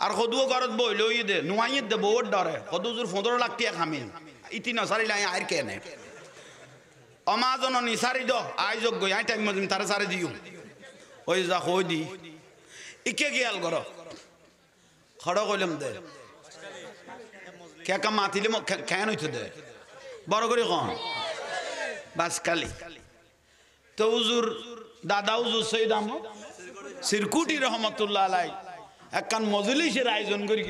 আর সদুও ঘরত বইলে ওই দে নুয়াইয়ে দে বহুত ডরে সদুজুর 15 লাখ টাকা খামিন ইতি নসারি লাই আর কেনে অমাজন নিসারি দ আইজক গই আই টাইম মজিম তারে সারে দিও ওই যা কই দি ইকে গিয়াল ঘর খড় কইলাম দে কে কাম মাতিলে কেন হইতে দে বড় করে কোন বাসকালি তো হুজুর দাদা হুজুর সৈয়দ আহমদ সিরকুটি রহমাতুল্লাহ আলাই একখান মজলিসের আয়োজন করি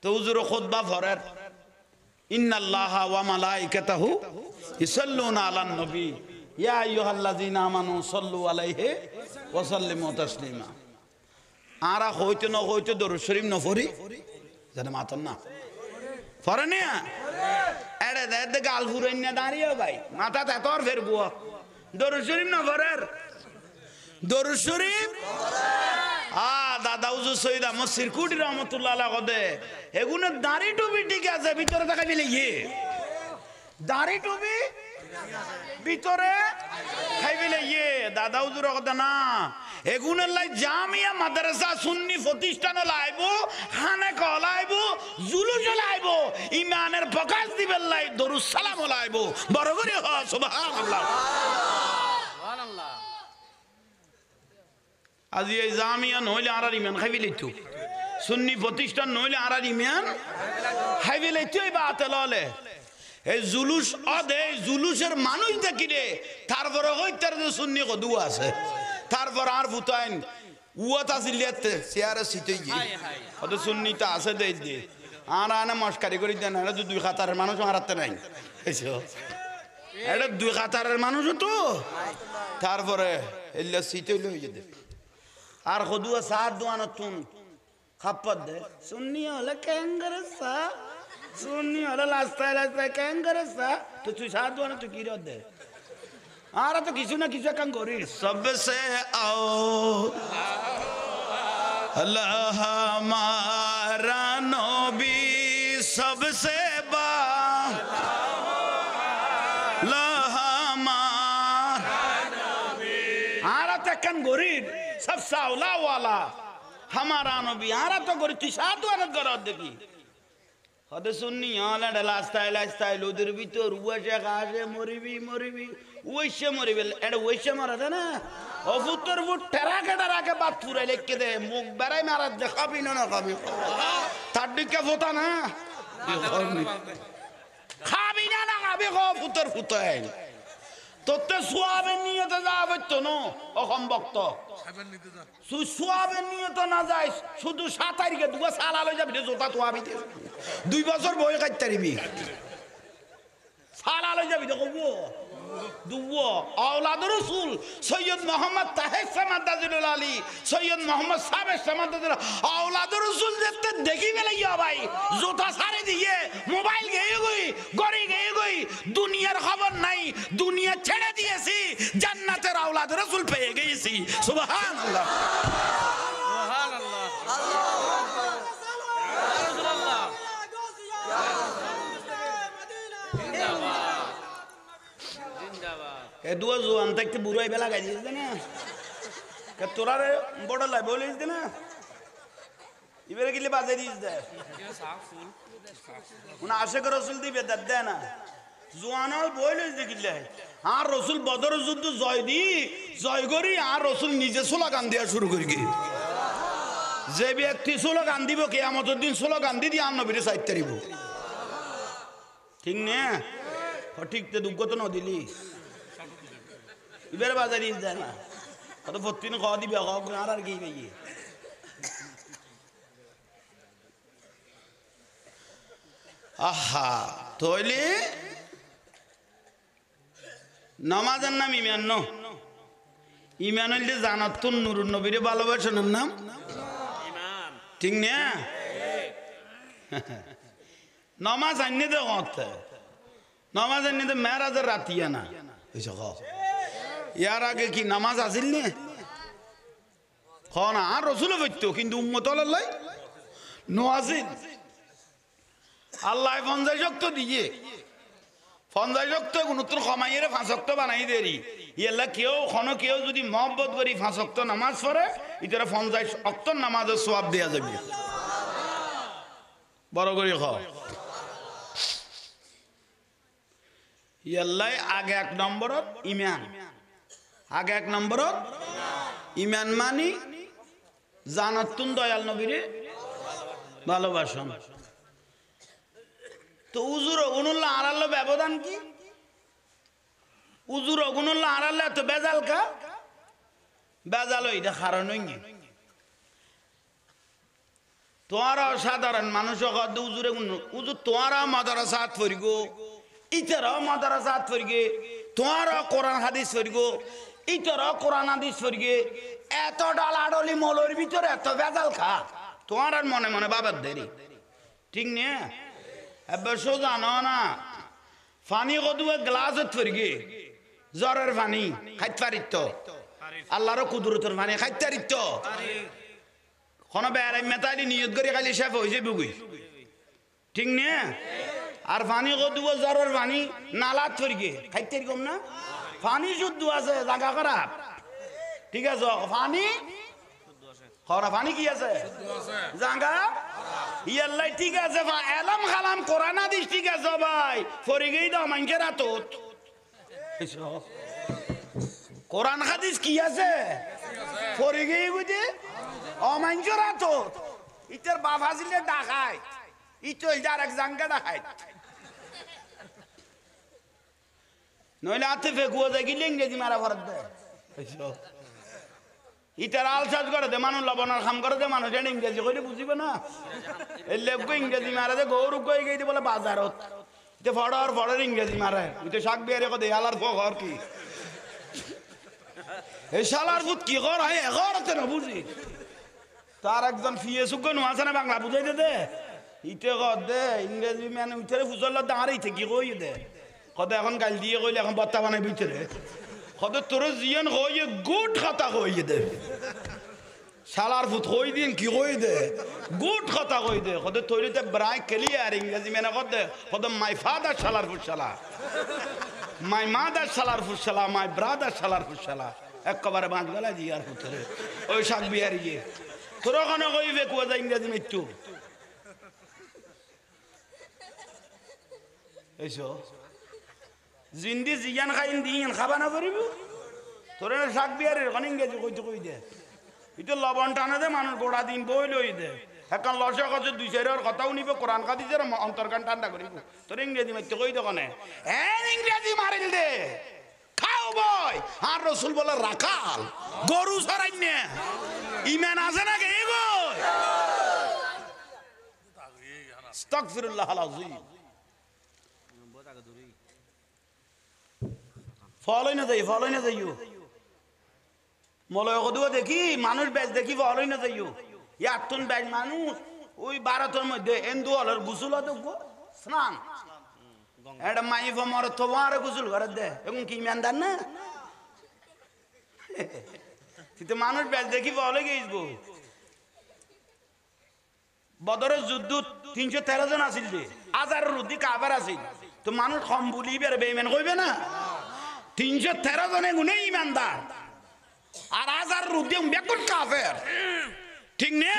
তো হুজুর খুতবা ফরার ইন্নাল্লাহা ওয়া মালাইকাতাহু ইসাল্লুনা আলান নবী ইয়া আইয়ুহাল্লাযিনা আমানু সাল্লু আলাইহি ওয়া সাল্লিমু তাসলিমা আরা হইতে না হইতে দরুদ শরীফ ন পড়ি জানা মাতন না পড়ে না এড়ে দে গাল ফুরাইন না দাঁড়িয়ে ভাই মাথা তে তোর ফেরবো দরুদ শরীফ ন পড়ার দরুদ শরীফ দাদা হুজুর সৈয়দ আহমদ সিরকুটি রহমাতুল্লাহ আলাইহি কদে এগুলো দাড়ি টুপি ঠিক আছে ভিতরে থাকা বিলে দাড়ি টুপি ভিতরে খাইবিলে দাদা হুজুর কথা না এগুনের লাই জামিয়া মাদ্রাসা সুন্নি প্রতিষ্ঠান লাইব খানে কলাইব জুলুস লাইব ইমানের প্রকাশ দিবেন লাই দরুদ সালাম লাইব বড় করে হ সুবহানাল্লাহ সুবহানাল্লাহ আজি এই জামিয়া নইলে আর ইমান খাইবিলে তো সুন্নি প্রতিষ্ঠান নইলে আর ইমান খাইবিলে তুই বাতেললে এই জুলুস অদে জুলুসের মানুষ দেখিলে তারপরে হইতার যে সুন্নি কদু আছে তারপর আর ফুটাইন উয়াত আসিলেতে চেয়ারে সিটে গিয়ে ওদের সুন্নিটা আছে দেই দে আর আনে মস্কারি করে দেন এটা দুই খাতারের মানুষ হারাতে নাই এটা দুই খাতারের মানুষ তো তারপরে এলে সিটে লই যেতে আর কদুয়া সাত দোয়ানো তুন খাপ্পত দে সুন্নি হলে ক্যাঙ্গারে সা সুন্নি হলে লাস্তায় লাস্তায় ক্যাঙ্গারে সা তো তুই সাত দোয়ানো তুই কি রদ দে আর তো কিছু না কিছু কাম করিস সবসে আও আল্লাহ হামারা নবী সবসে বা কান গরিব সবসে আওলা ওয়ালা হামারা নবী আর তো গরি তুই সাত দোয়ানো করদ দেখি হদে সুন্নি হলে লাস্তায় লাস্তায় লোদের ভিতর উয়াশে খাসে মরিবি ওইসে মরিবে এটা ওইসে মারা দে না অভুতর বুট টেরাকে বাদ ফুরাই লেখকে দে মুখ বেড়াই মারা দে খাবি না খাবি তার দিকে ফোতা না খাবি না খাবি ফুতর ফুতাই তোতে সোয়াবের নিয়তে যাওয়া হইতো না অসম বক্ত সোয়াবের নিয়তে না যাই শুধু 7 তারিখে দুগা সালা লই যাবি জোতা তোয়াবি 2 বছর বই কাটতে পারবি সালা লই যাবি দেখবো দুবো আওলাদ রাসূল সৈয়দ মোহাম্মদ তাহের সামাদাজুল আলী সৈয়দ মোহাম্মদ সাবের সামাদাজুল আওলাদ রাসূল যেতে দেখি বেলাইয়া ভাই জোতা সারে দিয়ে মোবাইল গেয়ে গই গড়ি গেয়ে গই দুনিয়ার খবর নাই দুনিয়া ছেড়ে দিয়েছি জান্নাতের আওলাদ রাসূল পেয়ে গেছি সুবহানাল্লাহ সুবহানাল্লাহ আল্লাহু আকবার রাসূলুল্লাহ এ দুয়া জোয়ান থাকতে বুড়াই বেলা গাই দিস না কে তোরারে বড় লাই বলিস না এবারে গিলে বাজে দিস দে উনা আশিক রাসূল দিবে দে দে না জোয়ানল বলিস দে গিলে আর রাসূল বদর যুদ্ধ জয় করি আর রাসূল নিজে স্লোগান দেয়া শুরু করি যে ব্যক্তি স্লোগান দিব কিয়ামতের দিন স্লোগান দি আর নবীরে সাইতে তারিব ঠিক না ঠিক তে দুঃখত ন দিলি এবারে বাজারে যায় না কত প্রতিদিন খাওয়া দিবি আর কি ভাই আহা তইলে নামাজের নাম ইমান হইলে জানাত তো নুরুন নবীরে ভালোবাসার নাম ঠিক না নামাজ আইনে দে নামাজ আইনে দে মেরাজের রাতিয়া না ইয়ার আগে কি নামাজ আসিল নে না আর রসুল বৈত্য কিন্তু উম্মত আল্লাহ নোয়াজিল আল্লাহ 50 ওয়াক্ত দিয়ে 50 ওয়াক্ত গুণত্র কমাইয়ে 5 ওয়াক্ত বানাই দেরি ইয়াল্লা কেউ যদি মহব্বত করি 5 ওয়াক্ত নামাজ পড়ে ইতারা 50 ওয়াক্ত নামাজের সওয়াব দেয়া যাবে বড় করে খাও ইয়াল্লাই আগে 1 নম্বরত ইমান আগে 1 নম্বরত ইমান মানি জানাতুন দয়াল নবীরে ভালোবাসন তো উজুর অগুনুল্লাহ আড়াল্লা ব্যবধান কি উজুর অগুনুল্লাহ আড়াল্লা তো বেজাল কা বেজাল এটা কারণ তোমারা সাধারণ মানুষ উজুরে উজুর তোমারা মাদ্রাসাত ফরিগো ইতারাও মাদ্রাসাত ফরিগে তোমারা কোরআন হাদিস ফরিগো ইতারাও কোরআন হাদিস ফরিগে এত ডালাডলি মলর ভিতরে এত বেজাল খা তোমার আর মনে মনে বাবার দেরি ঠিক নে এবার সোজা না পানি কদুয়ে গ্লাসত ফরিগে জ্বরের পানি খাইতে পারিত আল্লাহর কুদরতের পানি খাইতে পারিত কোন বেড়াই মেতালি নিয়ত করে খালি শেফ হয়ে যাবে বুঝি ঠিক নে আর পানি কদুয়ে জ্বরের পানি নালাত ফরিগে খাইতে কম না পানি শুদ্ধ আছে জায়গা খারাপ ঠিক আছে পানি খরা পানি কি আছে জায়গা ইয়াল্লাই ঠিক আছে এলাম খালাম কোরআন হাদিস ঠিক আছে ভাই ফরিগেই দাও মাইনকে রাতত কোরআন হাদিস কি আছে ফরিগেই বুঝি অমাইনকে রাতত ইতার বাপ হাজিলে ডাকায় ইতো যার এক জাঙ্গা ডাকায় নইলে হাতে ফেকুয়া যায় গেলে ইংরেজি মারা ভরত দেয় ইটার আলসাজ করে দে মানুষ লবণার খাম করে দে মানুষ জানে ইংরেজি কইলে বুঝিবে না এই লেগো ইংরেজি মারা দে গরু কই গই বলে বাজারত তে ফড়র ইংরেজি মারে ইতে শাক বিয়ারে কো দে আলার ফর কি এই শালার ফুট কি কর হয় এগরতে না বুঝি তার একজন ফিয়ে সুগন আছে না বাংলা বুঝাই দে ইতে কর দে ইংরেজি মানে উঠে ফুজল দাঁড়াই থেকে কই দে কত এখন গাল দিয়ে কইলে এখন বত্তা বানাই ভিতরে কত তোর জিয়ান হয়ে গুড কথা কই দে শালার ফুট কই দিন কি কই দে গুড কথা কই দে কত তৈরিতে ব্রাই ক্লিয়ার ইংরেজি মানে কত মাই ফাদার শালার ফুট শালা মাই মাদার শালার ফুট শালা মাই ব্রাদার শালার ফুট শালা একবারে বাঁচ গলা জিয়ার ফুটরে ওই শাক বিহারি গিয়ে তোর ওখানে কইবে কুয়া যায় ইংরেজি মৃত্যু এইসো জিন্দি জিয়ান খাইন দিন খাবা না পারিব তোর শাক বিহারের ওখানে ইংরেজি কইতে কই দে এটা লবণ টানে দে মানুষ গোড়া দিন বই লই দে এখন লসা কাছে 2-4 কথাও নিবে কোরআন কাদিজের অন্তর্কান ঠান্ডা করিব তোর ইংরেজি মারতে কই দে কোনে ইংরেজি মারিল দে খাও বই আর রসুল বলে রাখাল গরু সরাই নে ইমান আছে না কে গো আস্তাগফিরুল্লাহ আলাযীম ফলই না যাইও মলয় কদুয়া দেখি মানুষ বেশ দেখি ফলই না যাইও ইয়াতুন বেশ মানুষ ওই ভারতের মধ্যে এন্দু হলের গুসুল হতো স্নান এটা মাই ফমর তোমার গুসুল করে দে এবং কি ইমানদার না কিন্তু মানুষ বেশ দেখি ফলে গেইসবো বদরের যুদ্ধ 313 জন আসিল দে হাজারের রুদ্ধি কাবার আসিল তো মানুষ কম বলি বের বেইমান কইবে না 313 জনে গুনে ইমানদার আর হাজার রুদ্ধি বেকুন কাফের ঠিক না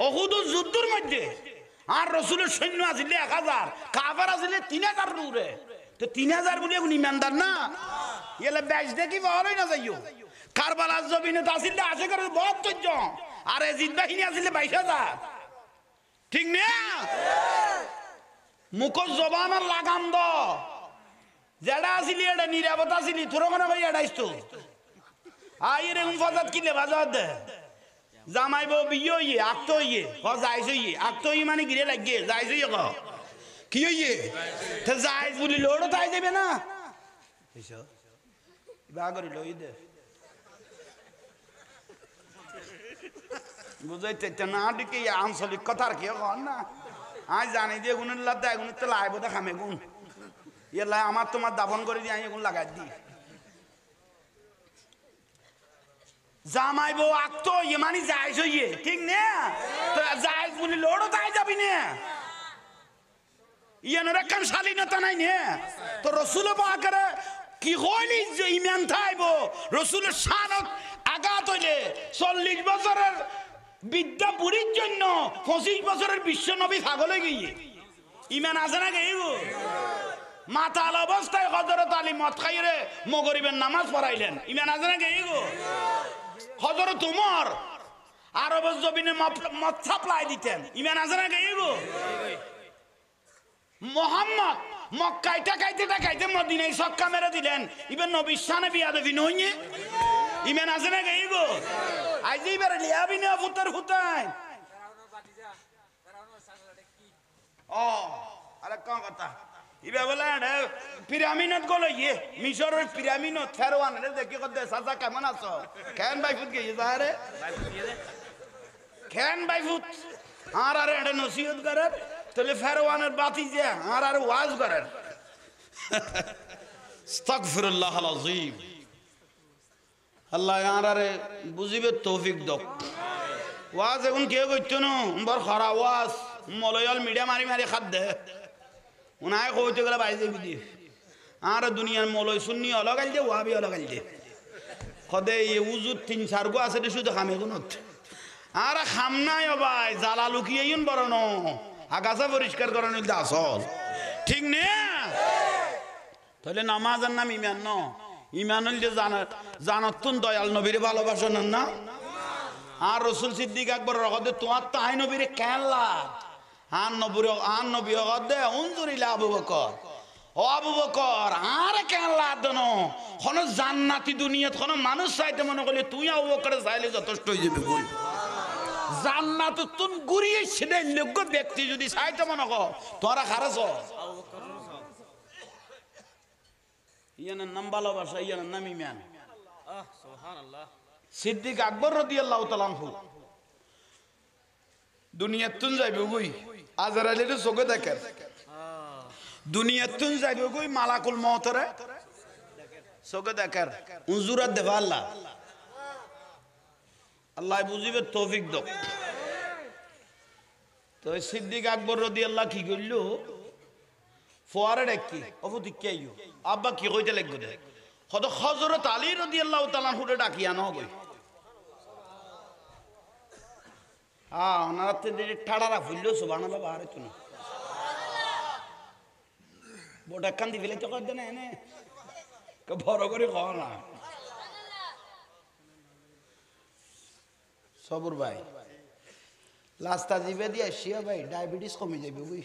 ওহুদুর যুদ্ধের মধ্যে আর রসুলের সৈন্য আসিল 1000 কাফের আসিল 3000 দূরে তো 3000 বলি এখন ইমানদার না এলে বেশ দেখি ভালোই না যাইও কারবালার জমিনে তো আসিল আসে করে 72 জন আর এজিদ বাহিনী আসিল 22000 ঠিক না মুখ জবানের লাগাম দ যেটা আসিলি এটা নিরাপদ আসিলি তোর মনে ভাই এটাইস তো আইরে মুফাজাত কিলে বাজাত দে জামাই বউ বিয়ে হইয়ে আক্ত হইয়ে হ যাইছ হইয়ে আক্ত হইয়ে মানে গিরে লাগিয়ে যাইছ হইয়ে ক কি হইয়ে তো যাইছ বলি লোড়ও তাই দেবে না এসো বাগরি লই দে বুঝাইতে না দিকে আঞ্চলিক কথার কি কন না আজ জানি যে গুণের লাদা এগুন তো লাইব দা খামে গুণ ইয়া আমার তোমার দাফন করে দিয়ে এগুন লাগাই দি জামাই বউ আক্ত ইয়ে মানে যাইছ ইয়ে ঠিক না তো যাইছ বলি লোড়ও তাই যাবি না ইয়ানোর একখান শালীনতা নাই নে তো রসুল পাকের কি হইলি যে ইমান থাইব রসুলের শানত আঘাত হইলে 40 বছরের বিদ্যা বুড়ির জন্য 25 বছরের বিশ্ব নবী পাগল হয়ে গিয়ে ইমান আছে না গেইব মাতাল অবস্থায় হযরত আলী মদ খাইরে মগরিবের নামাজ পড়াইলেন ইমান আছে না গেইব হযরত উমর আরবের জমিনে মদ সাপ্লাই দিতেন ইমান আছে না গেইব মোহাম্মদ মক্কায় টাকাইতে মদিনায় ছক্কা মেরে দিলেন ইবেন নবীর শানে বিয়াদবি নইয়ে ইমান আছে না গেইব আজ এবার লিয়াবি না ফুতার ফুতাই ও আরে কোন কথা ইবে বলে পিরামিডত গলো ইয়ে মিশরের পিরামিডত ফেরওয়ানের দেখি কত সাজা কেমন আছো কেন ভাই ফুট গই যারে কেন ভাই ফুট আর আরে এটা নসিহত করে তাহলে ফেরওয়ানের বাতি যে আর আর ওয়াজ করেন আস্তাগফিরুল্লাহল আযীম আল্লাহ আরে বুঝিবে তৌফিক দাও ওয়াজ এখন কে কইতো না বড় খারাপ ওয়াজ মলয়াল মিডিয়া মারি মারি খাদ দে উনায় কইতে গেলে বাইরে বিদি আর দুনিয়ার মলয় সুন্নি অলগাল দে ওয়াবি অলগাল দে খদে এই উজুত 3-4 গো আছে শুধু খামে গুনত আর খাম নাই ভাই জ্বালা লুকিয়েইন বড় ন আগাছা পরিষ্কার করার নিতে আসল ঠিক নে তাহলে নামাজের নাম ইমান ন ইমান হইলে জানতুন দয়াল নবীর ভালোবাসন না আর রসুল সিদ্দিক আকবর রহদে তোমার তাই নবীর কেনলা আর নবী হদে উনজুরিলা আবু বকর ও আবু বকর আর কেনলা দন কোন জান্নাতি দুনিয়াত কোন মানুষ চাইতে মনে করলে তুই আবু বকরে চাইলে যথেষ্ট হয়ে যাবে বল জান্নাত তুন গুরিয়ে ছেড়ে যোগ্য ব্যক্তি যদি চাইতে মনে কর তোরা খারাস ইয়ানের নাম ভালোবাসা ইয়ানের নাম ইমান সুবহানাল্লাহ সিদ্দিক আকবর রাদিয়াল্লাহু তাআলা আনহু দুনিয়াতুন যাইবে গই আজরাইলের চোখে দেখে দুনিয়াতুন যাইবে গই মালাকুল মউতরে চোখে দেখে উজুরাত দেবা আল্লাহ আল্লাহ বুঝিবে তৌফিক দাও তো সিদ্দিক আকবর রাদিয়াল্লাহু কি কইল ফোয়ারে ডাকি অবুতি কে আইও আব্বা কি কইতে লাগবে দে কত হযরত আলী রাদিয়াল্লাহু তাআলা হুরে ডাকিয়া ন গই ওনারা ঠাড়ারা ফুললো সুবহানাল্লাহ বাহারে চুনো বোটা কান্দি ফেলে তো করতে না এনে বড় করে খাওয়া না সবুর ভাই লাস্তা জিবে দিয়ে শিয়া ভাই ডায়াবেটিস কমে যাবে বুঝি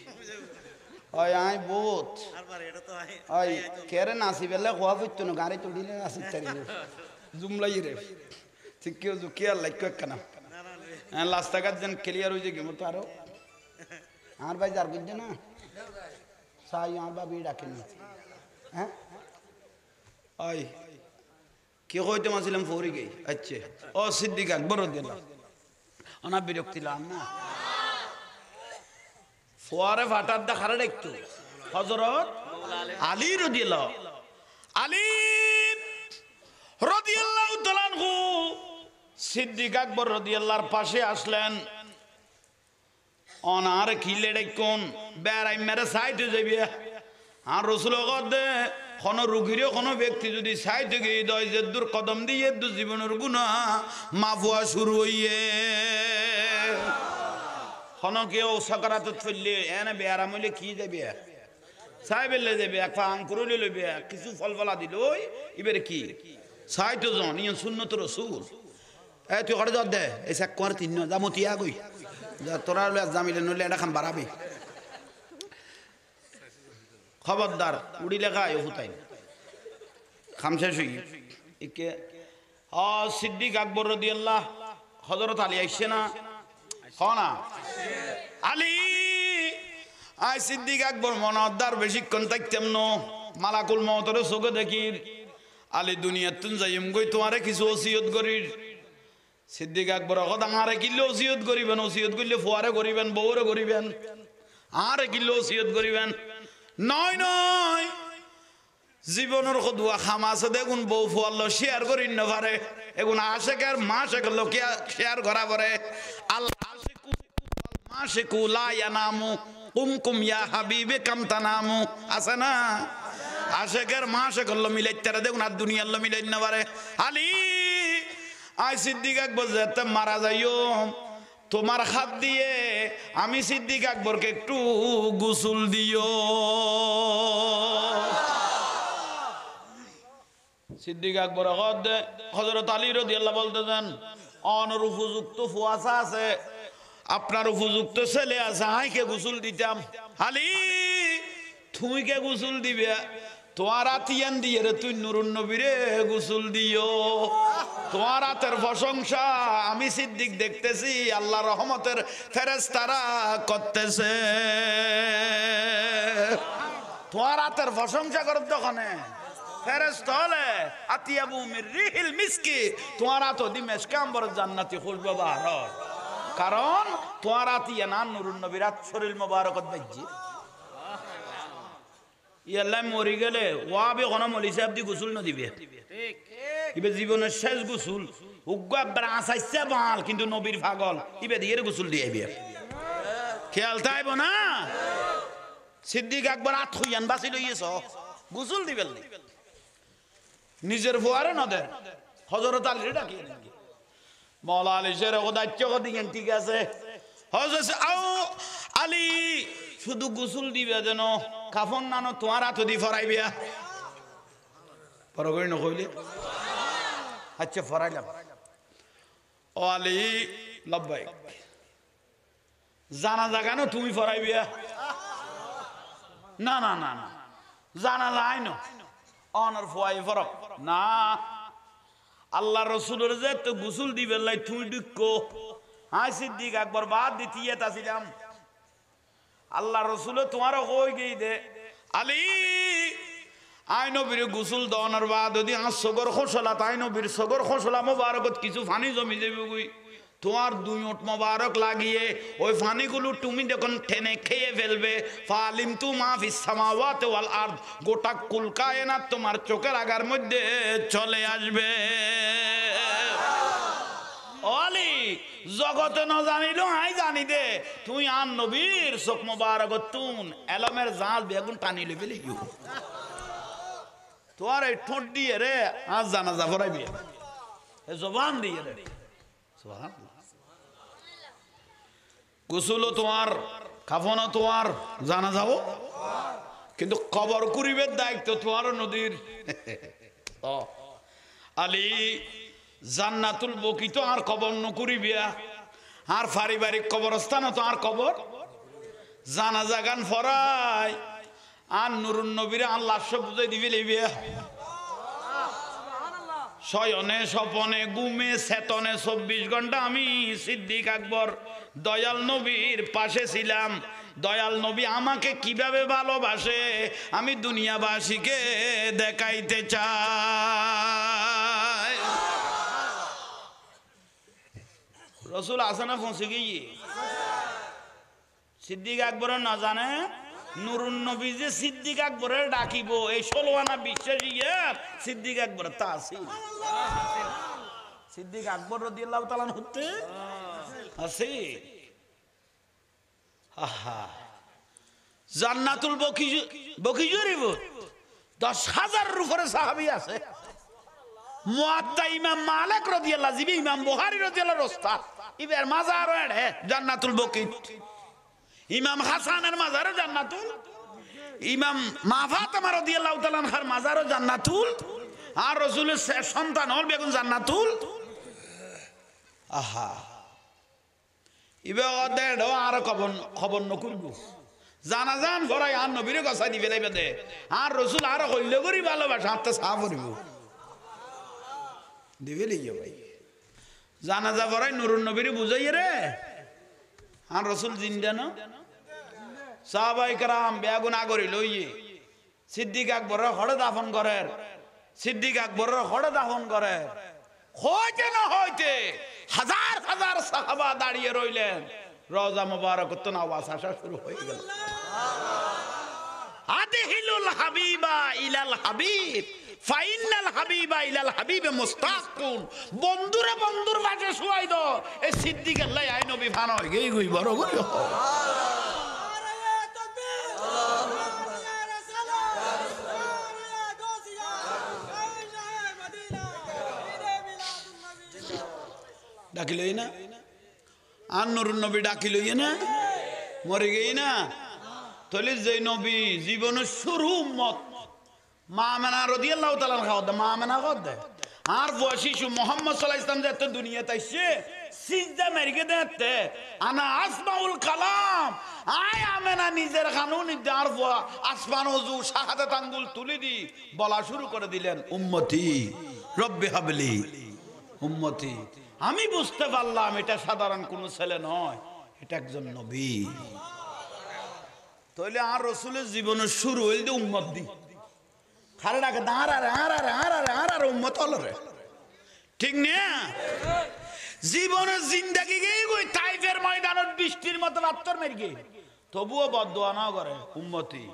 ওই আই বহুত ওই কেরে নাচি বেলে খোয়া ফুটতো না গাড়ি তুলিলে নাচি তারি জুমলাই রে ঠিক কেউ জুকিয়ার লাইক কেনা রাস্তাঘাট যেন ক্লিয়ার হয়ে যায় তো আরো আর ভাই যার বুঝছে না সাই আর বাবি ডাকেন হ্যাঁ ওই কি কইতে মাছিলাম ফৌরি গই আচ্ছা ও সিদ্দিক আকবর রাদিয়াল্লাহু ওনা বিরক্তি লাম না ফোয়ারে ফাটার দেখারে দেখতো হযরত আলী রাদিয়াল্লাহু তাআলা আনহু সিদ্দিক আকবর রাদিয়াল্লাহর পাশে আসলেন অনার কিলে দেখুন বেড়াই মেরে সাইতে যাবি আর রসুল কদে কোন রুগীরে কোন ব্যক্তি যদি সাইতে গিয়ে দয় যে দূর কদম দিয়ে দু জীবনের গুনাহ মাফ হওয়া শুরু হইয়ে কোন কেউ সাকারাত ফেললে এনে বেয়ারাম হইলে কি যাবে সাই বেলে যাবে এক পা আঙ্কুর লইবে কিছু ফল ফলা দিল এবারে কি সাইতে জন ইয়ে সুন্নত রসুল তুই ঘরে যা দে এই সাক কোয়ার তিন যা মতিয়া গই যা তোরা জামিলে নইলে এটা খাম বাড়াবি খবরদার উড়ি লেখা আয় হুতাই খামসে শুই একে সিদ্দিক আকবর রাদিয়াল্লাহু হযরত আলী আইছে না হনা আলী আই সিদ্দিক আকবর মনদার বেশিক্ষণ থাকতাম ন মালাকুল মউতের চোখে দেখি আলী দুনিয়াতুন যাইম গই তোমারে কিছু ওসিয়ত করির সিদ্দিক আকবর কথা আরে কিল্লে ওসিয়ত করিবেন ওসিয়ত করলে ফোয়ারে করিবেন বউরে করিবেন আরে কিল্লে ওসিয়ত করিবেন নয় নয় জীবনের কদুয়া খাম আছে দেখুন বউ ফুয়াল্লো শেয়ার করি না পারে এগুন আশেকের মাসেক লোকে শেয়ার করা পরে আল্লাহ আশিকু মাশিকু লা ইয়ানামু কুমকুম ইয়া হাবিবে কাম তানামু আছে না আশেকের মাসেক লো মিলাইতারে দেখুন আর দুনিয়ার লো মিলাই না পারে আলী আই সিদ্দিক আকবর যেতে মারা যাইও তোমার হাত দিয়ে আমি সিদ্দিক আকবরকে একটু গোসল দিও। সিদ্দিক আকবর হযরত আলী রাদিয়াল্লাহু বলতেছেন, অনর উপযুক্ত ফুয়াসা আছে, আপনার উপযুক্ত ছেলে আছে, হাইকে গোসল দিতাম। আলী তুমি কে গোসল দিবে? তোমার আতিয়ান দিয়ে রে তুই নুরুন নবীরে গোসল দিও। তোমার হাতের প্রশংসা আমি সিদ্দিক দেখতেছি, আল্লাহ রহমতের ফেরেশতারা করতেছে। তোমার হাতের প্রশংসা করত ওখানে ফেরেশতা হলে আতিয়াবু মির রিহিল মিসকি, তোমার হাত দি মেশকে আম্বর জান্নাতি খুশবু বাহার, কারণ তোমার আতিয়া না নুরুন নবীর হাত শরীর মোবারকত বাজ্জি। ইয়াল্লাহ মরি গেলে ওয়াবে কোন মলি সাহেব দি গোসল না দিবে, ইবে জীবনের শেষ গোসল। উগ্র একবার আসাইছে বাল, কিন্তু নবীর পাগল, ইবে দিয়ে গোসল দিয়ে আইবে, খেয়াল তাইব না। সিদ্দিক আকবর আত হইয়ান বাঁচি লইয়েছ, গোসল দিবেন নিজের ফুয়ারে না দেন, হযরত আলীর ডাকিয়ে দেন। মওলা আলী শের দায়িত্ব দিয়েন, ঠিক আছে হযরত আলী শুধু গোসল দিবে যেন, কাফন নানো তোমার হাত দি ফরাইবিয়া। পরগই নকইলে আচ্ছা ফরাইলাম। ও আলী লব্বাই, জানা জাগানো তুমি ফরাইবিয়া? না না না না, জানা যায় না অনার ফুয়াই ফরক না। আল্লাহ রসুলের যে তো গোসল দিবে লাই তুমি দুঃখ। হাই সিদ্দিক আকবর বাদ দিতে তাছিলাম, আল্লাহ রসুলে তোমারও কই গই দে আলী আই নবীর গোসল দওয়ানোর বাদ যদি আর সগর খোসলা, তাই নবীর সগর খোসলা মোবারকত কিছু ফানি জমি দেবে গুই, তোমার দুই ওট মোবারক লাগিয়ে ওই ফানিগুলো তুমি যখন টেনে খেয়ে ফেলবে, ফালিম তু মাফিস সামাওয়াতি ওয়াল আরদ, গোটা কুল কায়নাত তোমার চোখের আগার মধ্যে চলে আসবে। অলি জগতে ন জানিলো আই জানি দে, তুই আন নবীর চোখ মোবারক তুন এলমের জাল বেগুন টানি লইবে লিও, তোমার এই ঠোঁট দিয়ে রে আজ জানাজা পড়াইবে, এ জবান দিয়ে রে সুবহানাল্লাহ। গোসলও তোমার, কাফনও তোমার, জানা যাবো, কিন্তু কবর করিবের দায়িত্ব তোমার নদীর। আলী জান্নাতুল বকি তো আর কবর নকরিবিয়া, আর পারিবারিক কবরস্থান তো আর কবর জানাজা গান ফরাই, আর নুরুন নবীরে আল্লাহ সব বুঝাই দিবি লিবিয়া। শয়নে স্বপনে ঘুমে চেতনে 24 ঘন্টা আমি সিদ্দিক আকবর দয়াল নবীর পাশে ছিলাম। দয়াল নবী আমাকে কিভাবে ভালোবাসে আমি দুনিয়াবাসীকে দেখাইতে চাই। রসুল আসানা পৌঁছে গিয়ে সিদ্দিক আকবর না জানে নুরুন নবী যে সিদ্দিক আকবরের ডাকিব, এই 16 আনা বিশ্বাসী সিদ্দিক আকবর তা আছে। সিদ্দিক আকবর রাদিয়াল্লাহু তাআলা হতে আছে। জান্নাতুল বকি শরীফ 10,000 উপরে সাহাবী আছে। মুয়াত্তা ইমাম মালিক রাদিয়াল্লাহু, জিবি ইমাম বুখারী রাদিয়াল্লাহু ওস্তাদ, ইবের মাজার এড়ে জান্নাতুল বকি। ইমাম হাসানের মাজারে জান্নাতুল, ইমাম মা ফাতেমা রাদিয়াল্লাহু তাআলা আনহার মাজারও জান্নাতুল, আর রাসূলের সন্তান হল বেগুন জান্নাতুল। আহা ইবে ওদের আর খবর নকরব, জানা জান ভরাই আর নবীরে গছাই দিবে লাইবে দে, আর রাসূল আর হইলে করি ভালোবাসা হাতে সাফ করিব দিবে লইও ভাই। জানাজা ভরাই নুরুন নবীরে বুঝাই রে, আর রাসূল জিন্দা না। সাহাবায়ে কেরাম বেগুন আগরি লইয়ে সিদ্দিক আকবরের হড়ে দাফন করেন, সিদ্দিক আকবরের হড়ে দাফন করে। হইতে না হইতে হাজার হাজার সাহাবা দাঁড়িয়ে রইলেন, রওজা মুবারক তো আওয়াজ আসা শুরু হয়ে গেল। আদিহিলুল হাবিবা ইলাল হাবিব ফাইনাল হাবিবা ইলাল হাবিবে মুস্তাকুন, বন্ধুরে বন্ধুর মাঝে শুয়াই দাও। এই সিদ্দিক আল্লাহ আই নবী ফান হই গই গই বড় গই। ডাকিলই না আর নুরুন নবী ডাকিল না মরে গেই না তাহলে যে নবী জীবনের শুরু উম্মত মা আমেনা রাদিয়াল্লাহু তাআলা খাওয়া মা আমেনা খাওয়া আর শিশু মোহাম্মদ সাল্লাল্লাহু আলাইহি ওয়াসাল্লাম যে দুনিয়াতে আসছে সিজদা মেরগে দেখতে আনা আসমাউল কালাম আয় আমেনা নিজের কানুন আর আসমান ওযু শাহাদাত আঙ্গুল তুলে দি বলা শুরু করে দিলেন উম্মতি রব্বি হাবলি উম্মতি আমি বুঝতে পারলাম এটা সাধারণ কোনো ছেলে নয় এটা একজন নবী তাহলে আর রাসূলের জীবনের শুরু হইল উম্মত দি খারে ডাকে দাঁড়ারে উম্মত হল রে ঠিক না জীবনের জিন্দেগি গই তাইফের ময়দানের বৃষ্টির মতো বাত্তর মেরগে তবুও বদদোয়া না করে উম্মতি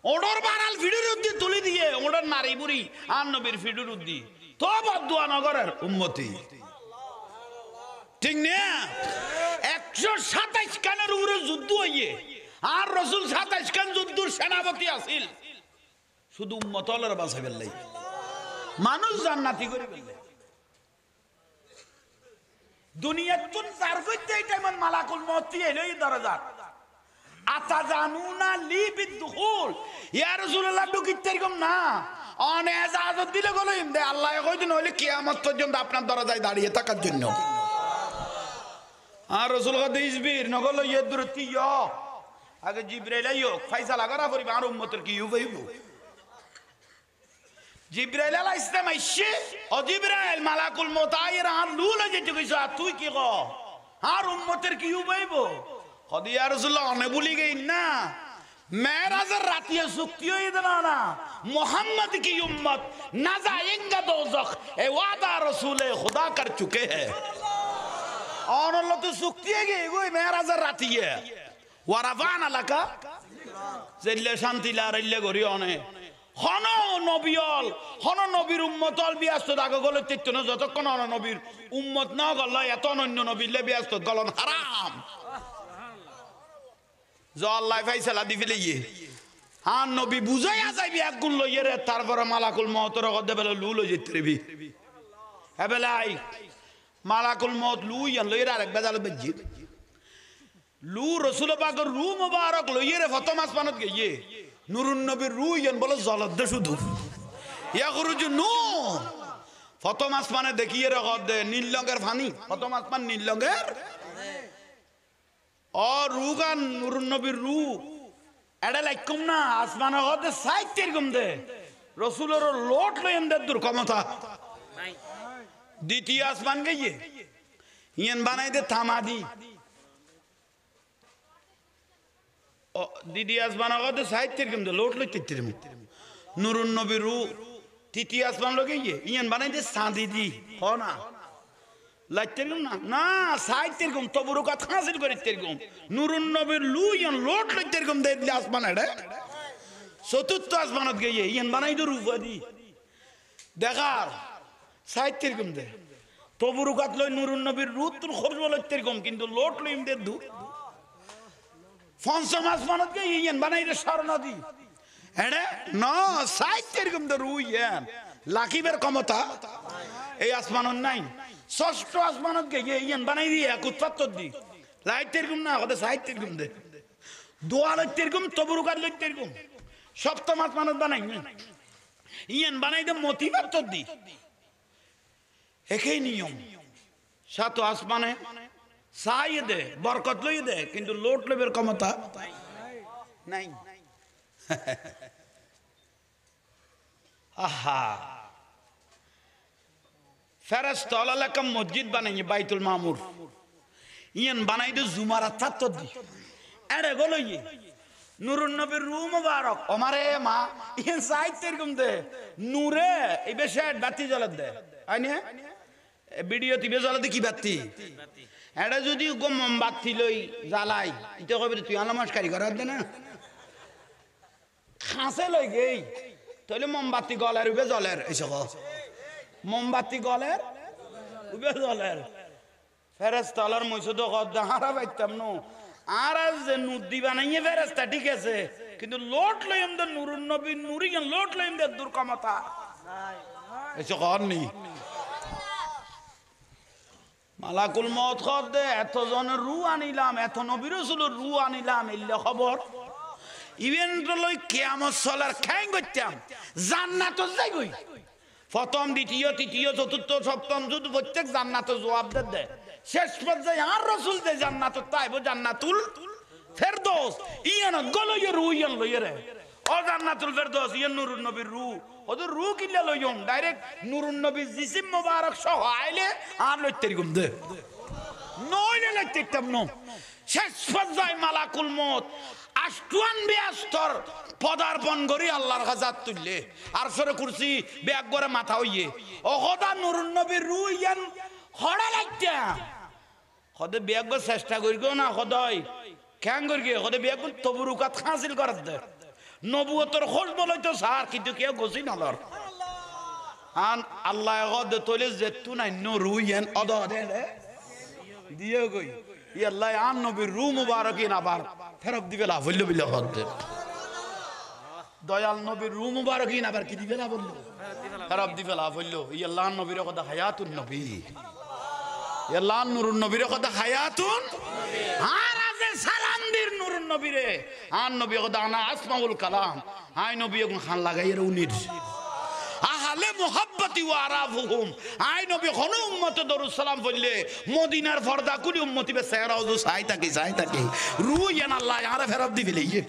ওডর বারাল ফিডুর উদ্দি তুলি দিয়ে ওডর নারী বুড়ি আর নবীর ফিডুর উদ্দি তো বদদোয়া না করে উম্মতি ঠিক না 127 কানের উপরে যুদ্ধ হইয়ে আর রাসূল 27 কান যুদ্ধের সেনাপতি আছিল শুধু উম্মত হলের বাঁচা ফেললে মানুষ জান্নাতি করে ফেললে দুনিয়ার তুন চার করতে এই টাইমে মালাকুল মউত এলো এই দরজা আতাজানুনা লি বিদুখুল ইয়া রাসূলুল্লাহ ঢুকিতে এরকম না অন ইজাজত দিলে গলো ইমদে আল্লাহ কইদিন হইলে কিয়ামত পর্যন্ত আপনার দরজায় দাঁড়িয়ে থাকার জন্য আর রাসূল কইতে ইসবির নগল ইয়দুরতি ইয়া আগে জিবরাইল আইও ফয়সালা করা করিবে আর উম্মতের কি হইব জিবরাইল আলাইহিস সালাম আইছে ও জিবরাইল মালাকুল মউত আইরা আর লুলে যেতে কইছো তুই কি ক আর উম্মতের কি হইব কদি ইয়া রাসূলুল্লাহ অনে ভুলি গই না মেরাজের রাতিয়া চুক্তি হই দেনা না মুহাম্মদ কি উম্মত না যায়েঙ্গা দোজখ এ ওয়াদা রাসূলে খুদা কর চুকে है और अल्लाह तो चुक्ति है कि कोई मेराजের রাতিয়া ওয়ারাফানা লাকা জেলে শান্তি লারাইলে গরি অনে হন নবিয়ল হন নবীর উম্মতল বিয়াস্ত দাগ গলে তেতন যতক্ষণ হন নবীর উম্মত না গল এত অন্য নবীলে বিয়াস্ত গলন হারাম জ আল্লাহ ফয়সালা দি ফেলিয়ে আর নবী বুঝাইয়া যাইবি এক গুণ লইয়ে রে তারপরে মালাকুল মউতর গদে বেলে লু লই যেতে রবি এবেলাই মালাকুল মউত লুইয়ান লইরা আরেক বেজাল বেজি লু রাসূল পাকের রূহ মুবারক লইয়ে রে প্রথম আসমানত গিয়ে নুরুন নবীর রূহ ইয়ান বলে জলদ শুধু ইয়াখরুজু নূর প্রথম আসমানে দেখিয়ে রে গদে নীল রঙের পানি প্রথম আসমান নীল রঙের और रूगान नुरुन नबीर रू एडा लाइकम ना आसमान गदे साइतेर गमदे रसूलर लोट लयन दे दूर क्षमता द्वितीय आसमान गइए यन बनाई दे थामादी ओ द्वितीय आसमान गदे साइतेर गमदे लोट लयतेर नुरुन नबीर रू तृतीय आसमान लो गइए यन बनाई दे सांदी दी हो ना লাইতেরগুম না না সাইতেরগুম তবরুকাত হাসিল করিতেরগুম নুরুন নবীর লুইয়ান লোট লইতেরগুম দেইলে আসমান এডে চতুর্থ আসমানত গিয়ে ইয়ান বানাই দো রূপদি দেখার সাইতেরগুম দে তবরুকাত লই নুরুন নবীর রূতুল খরজ লইতেরগুম কিন্তু লোট লইম দে দু পঞ্চম আসমানত গিয়ে ইয়ান বানাই দে স্বর্ণদি এডে না সাইতেরগুম দে রুইয়ান লাকিবের ক্ষমতা এই আসমানত নাই ষষ্ঠ আসমানত গিয়ে ইয়ান বানাই দিয়ে এক উৎপাত্তর দি লাইতের গুম না ওদের সাহিত্যের গুম দে দোয়া লইতের গুম তবরুকাত লইতের গুম সপ্তম আসমানত বানাই ইয়ান বানাই দে মতিবাত্তর দি একই নিয়ম সাত আসমানে সাই দে বরকত লই দে কিন্তু লোট লইবের ক্ষমতা নাই আহা ফেরেশতা আল্লাহকে মসজিদ বানাইয়ে বাইতুল মামুর ইয়ান বানাই দে জুমারাত তাত্তর দি এড়ে গলইয়ে নুরুন নবীর রূহ মুবারক ওমারে মা ইয়ান সাইতের গুম দে নূরে এই বেশে বাতি জ্বলে দে আইনে ভিডিও টিভি জ্বলে দে কি বাতি এড়ে যদি গো মোমবাতি লই জ্বালাই এটা কবে তুই নমস্কারই করার দে না খাসে লই গই তাহলে মোমবাতি গলার উবে জ্বলের এইসব মোমবাতি গলের উবে জলের ফেরেশতা আলার মসজিদ গদ হারা বাইতাম নো আর যে নদী বানাইয়ে ফেরেশতা ঠিক আছে কিন্তু লোট লইম দে নুরুন নবী নুরিয়ান লোট লইম দে দূর ক্ষমতা নাই এসো করনি মালাকুল মউত খদে এত জনের রু আনিলাম, এত নবী রাসূলের রু আনিলাম, এলে খবর ইভেন্ট লই কিয়ামত চলার খ্যাং করতাম জান্নাত যাই গই। প্রথম দ্বিতীয় তৃতীয় চতুর্থ সপ্তম যুদ্ধ প্রত্যেক জান্নাতে জবাব দে। শেষ পর্যায়ে আর রাসূল দে জান্নাত তাইব জান্নাতুল ফেরদৌস। ইয়ান গলয় রু ইয়ান লইয়ে রে ও জান্নাতুল ফেরদৌস ইয়ান নুরুন নবীর রু। ওদের রু কিল্লা লইয়ম ডাইরেক্ট নুরুন নবীর জিসিম মোবারক সহ আইলে আর লইতেরি গুম দে নইলে লইতেতাম ন। শেষ পর্যায়ে মালাকুল মউত আষ্টুয়ান বিয়াস্তর পদার্পণ করি আল্লাহর হাজার তুললে আর সরে কুরসি ব্যাগ করে মাথা হইয়ে অহদা নুরুন নবীর রু ইয়ান হড়া লাগতা হদে ব্যাগ চেষ্টা করি গো না হদয় ক্যাং করি হদে ব্যাগ তবরুকাত হাসিল করার দে নবুয়তর খোঁজ বলই তো সার কিন্তু কেউ গছি নলর আন আল্লাহ হদে তোলে যেতু নাই নুরু ইয়ান অদ দে দিয়ে গই ই আল্লাহ আন নবীর রু মুবারকিন আবার ফেরত দিবে না বলল বিল্লাহ হদে দয়াল নবীর রু মুবারকিন আবার কি দিবে না বলল ফেরত দিবে না বলল ই আল্লাহ নবীর কথা হায়াতুন নবী ই আল্লাহ নুরুন নবীর কথা হায়াতুন আর আছে সালাম দির নুরুন নবীরে আন নবী কথা আনা আসমাউল কালাম আই নবী এখন খান লাগাইয়ের উনির আহলে মুহাব্বতি ওয়া আরাফুহুম আই নবী কোন উম্মত দরুদ সালাম বললে মদিনার পর্দা কুলি উম্মতি বে সেরা ওযু চাই থাকে রু ইয়ান আল্লাহ আরে ফেরত দিবে লইয়ে